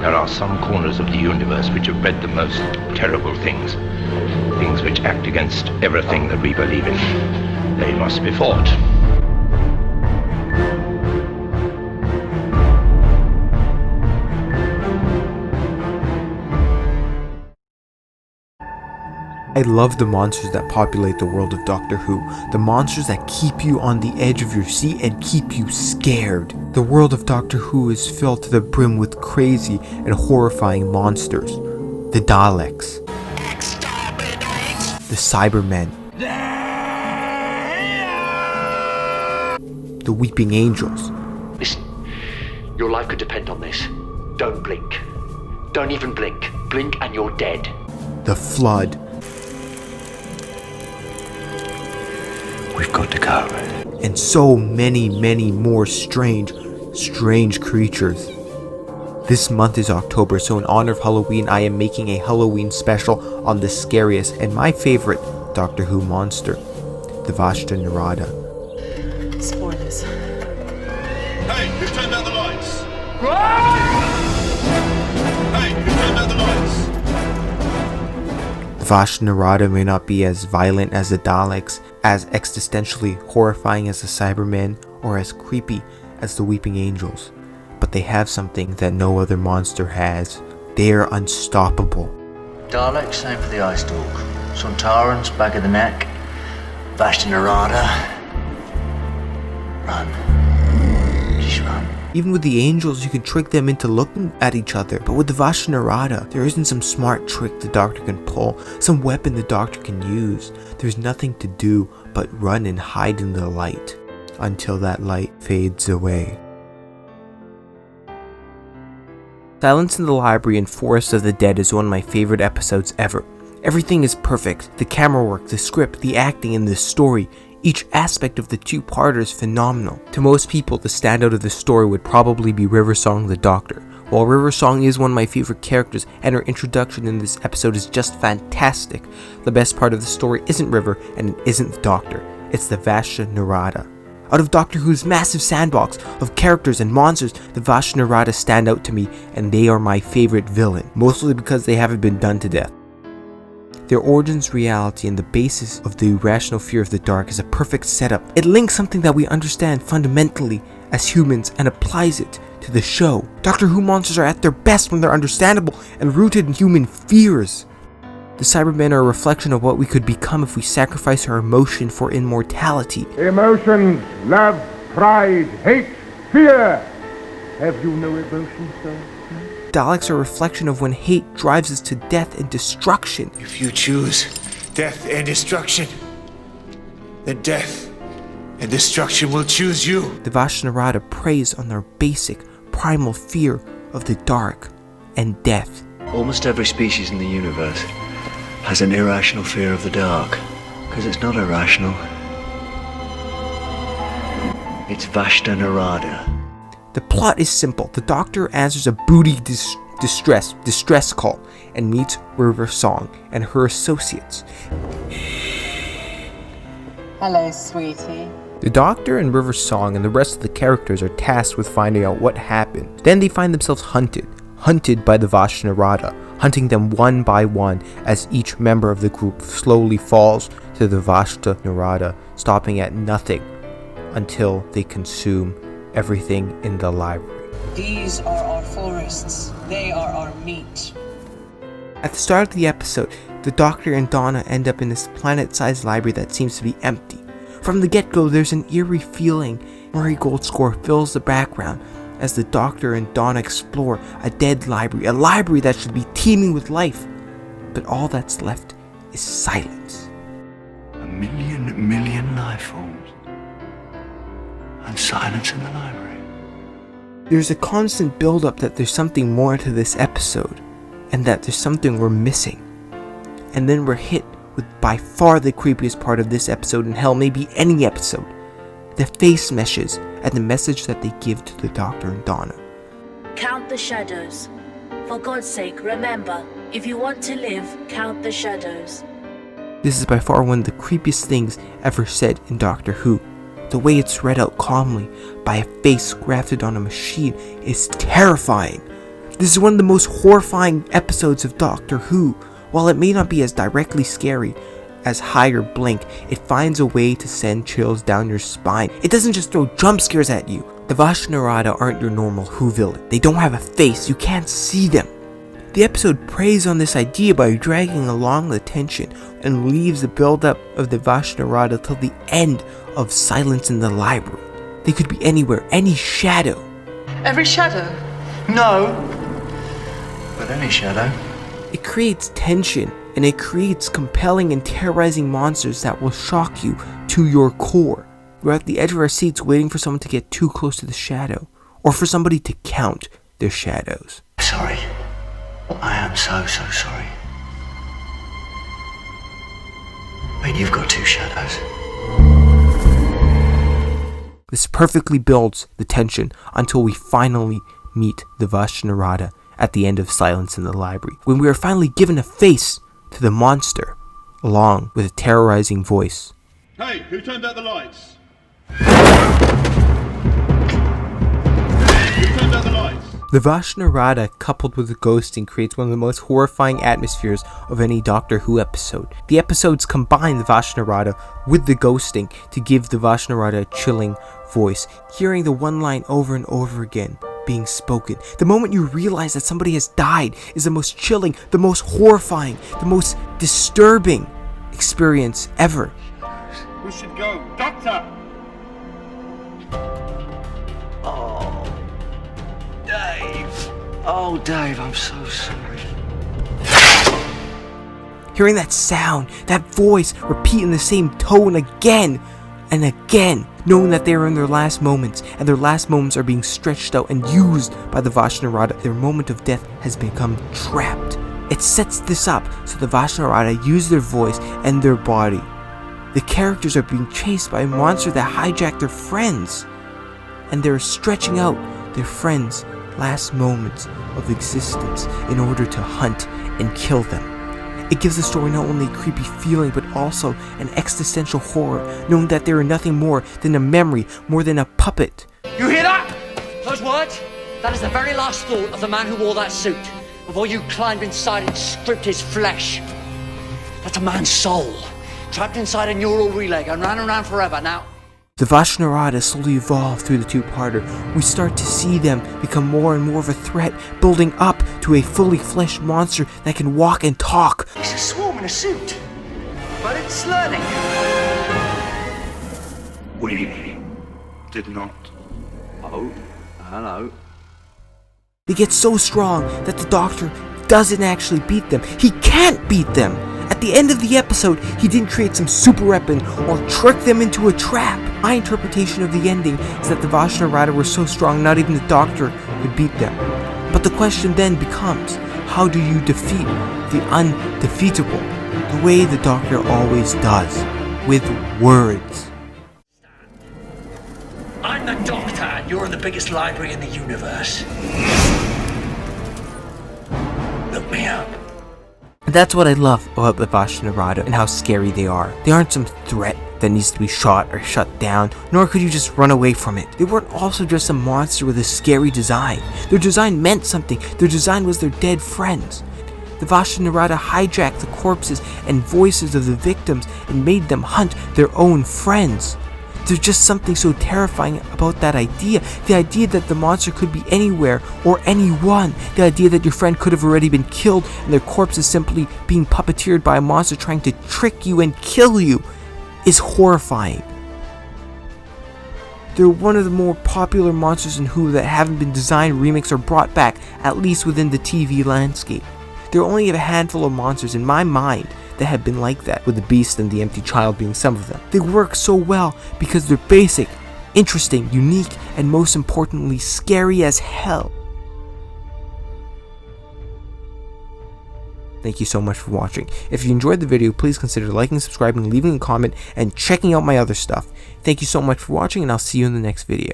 There are some corners of the universe which have bred the most terrible things. Things which act against everything that we believe in. They must be fought. I love the monsters that populate the world of Doctor Who, the monsters that keep you on the edge of your seat and keep you scared. The world of Doctor Who is filled to the brim with crazy and horrifying monsters. The Daleks, the Cybermen, the Weeping Angels. Listen, your life could depend on this. Don't blink. Don't even blink. Blink and you're dead. The Flood. We've got to go. And so many more strange creatures. This month is October, so in honor of Halloween, I am making a Halloween special on the scariest and my favorite Doctor Who monster, the Vashta Nerada. Spoilers. Hey, who turned out the lights? Hey, who turned out the lights? The Vashta Nerada may not be as violent as the Daleks, as existentially horrifying as the Cybermen, or as creepy as the Weeping Angels, but they have something that no other monster has. They are unstoppable. Daleks, aim for the eye stalk. Sontarans, back of the neck. Vashta Nerada. Run. Just run. Even with the angels, you can trick them into looking at each other, but with the Vashta Nerada, there isn't some smart trick the Doctor can pull, some weapon the Doctor can use. There's nothing to do but run and hide in the light, until that light fades away. Silence in the Library and Forest of the Dead is one of my favorite episodes ever. Everything is perfect. The camera work, the script, the acting, and the story. Each aspect of the two-parter is phenomenal. To most people, the standout of the story would probably be Riversong the Doctor. While Riversong is one of my favorite characters, and her introduction in this episode is just fantastic, the best part of the story isn't River, and it isn't the Doctor. It's the Vashta Nerada. Out of Doctor Who's massive sandbox of characters and monsters, the Vashta Nerada stand out to me, and they are my favorite villain, mostly because they haven't been done to death. Their origins, reality, and the basis of the irrational fear of the dark is a perfect setup. It links something that we understand fundamentally as humans and applies it to the show. Doctor Who monsters are at their best when they're understandable and rooted in human fears. The Cybermen are a reflection of what we could become if we sacrifice our emotion for immortality. Emotions, love, pride, hate, fear. Have you no emotions, sir? Daleks are a reflection of when hate drives us to death and destruction. If you choose death and destruction, then death and destruction will choose you. The Vashta Nerada preys on their basic, primal fear of the dark and death. Almost every species in the universe has an irrational fear of the dark, because it's not irrational. It's Vashta Nerada. The plot is simple. The Doctor answers a booty distress call and meets Riversong and her associates. Hello, sweetie. The Doctor and Riversong and the rest of the characters are tasked with finding out what happened. Then they find themselves hunted by the Vashta Nerada, hunting them one by one as each member of the group slowly falls to the Vashta Nerada, stopping at nothing until they consume everything in the library. These are our forests. They are our meat. At the start of the episode, the Doctor and Donna end up in this planet-sized library that seems to be empty. From the get-go, there's an eerie feeling. Marigold score fills the background as the Doctor and Donna explore a dead library, a library that should be teeming with life. But all that's left is silence. A million life forms. And silence in the library. There's a constant build-up that there's something more to this episode, and that there's something we're missing. And then we're hit with by far the creepiest part of this episode, and hell, maybe any episode. The face meshes and the message that they give to the Doctor and Donna. Count the shadows. For God's sake, remember, if you want to live, count the shadows. This is by far one of the creepiest things ever said in Doctor Who. The way it's read out calmly by a face grafted on a machine is terrifying. This is one of the most horrifying episodes of Doctor Who. While it may not be as directly scary as Higher Blink, it finds a way to send chills down your spine. It doesn't just throw jump scares at you. The Vashta Nerada aren't your normal Who villain. They don't have a face, you can't see them. The episode preys on this idea by dragging along the tension and leaves the build-up of the Vashta Nerada till the end of Silence in the Library. They could be anywhere, any shadow. Every shadow? No. But any shadow. It creates tension, and it creates compelling and terrorizing monsters that will shock you to your core. We're at the edge of our seats waiting for someone to get too close to the shadow, or for somebody to count their shadows. Sorry. I am so sorry. Wait, you've got two shadows. This perfectly builds the tension until we finally meet the Vashta Nerada at the end of Silence in the Library, when we are finally given a face to the monster, along with a terrorizing voice. Hey, who turned out the lights? The Vashta Nerada, coupled with the ghosting, creates one of the most horrifying atmospheres of any Doctor Who episode. The episodes combine the Vashta Nerada with the ghosting to give the Vashta Nerada a chilling voice. Hearing the one line over and over again being spoken, the moment you realize that somebody has died, is the most chilling, the most horrifying, the most disturbing experience ever. We should go. Doctor! Oh, Dave, I'm so sorry. Hearing that sound, that voice repeating the same tone again and again, knowing that they are in their last moments, and their last moments are being stretched out and used by the Vashta Nerada. Their moment of death has become trapped. It sets this up so the Vashta Nerada use their voice and their body. The characters are being chased by a monster that hijacked their friends, and they're stretching out their friends' last moments of existence in order to hunt and kill them. It gives the story not only a creepy feeling, but also an existential horror, knowing that they are nothing more than a memory, more than a puppet. You hear that? Those words? That is the very last thought of the man who wore that suit before you climbed inside and stripped his flesh. That's a man's soul, trapped inside a neural relay going round and round forever. Now, The Vashta Nerada slowly evolve through the two-parter. We start to see them become more and more of a threat, building up to a fully fleshed monster that can walk and talk. it's a swarm in a suit, but it's learning. We did not. Oh, hello. They get so strong that the Doctor doesn't actually beat them. He can't beat them. At the end of the episode, he didn't create some super weapon or trick them into a trap. My interpretation of the ending is that the Vashta Nerada were so strong not even the Doctor could beat them. But the question then becomes, how do you defeat the undefeatable? The way the Doctor always does, with words. I'm the Doctor, and you're in the biggest library in the universe. Look me up. And that's what I love about the Vashta Nerada and how scary they are. They aren't some threat that needs to be shot or shut down, nor could you just run away from it. They weren't also just a monster with a scary design. Their design meant something. Their design was their dead friends. The Vashta Nerada hijacked the corpses and voices of the victims and made them hunt their own friends. There's just something so terrifying about that idea. The idea that the monster could be anywhere or anyone. The idea that your friend could have already been killed and their corpse is simply being puppeteered by a monster trying to trick you and kill you is horrifying. They're one of the more popular monsters in Who that haven't been designed, remixed, or brought back, at least within the TV landscape. There are only a handful of monsters in my mind that have been like that, with the Beast and the Empty Child being some of them. They work so well because they're basic, interesting, unique, and most importantly, scary as hell. Thank you so much for watching. If you enjoyed the video, please consider liking, subscribing, leaving a comment, and checking out my other stuff. Thank you so much for watching, and I'll see you in the next video.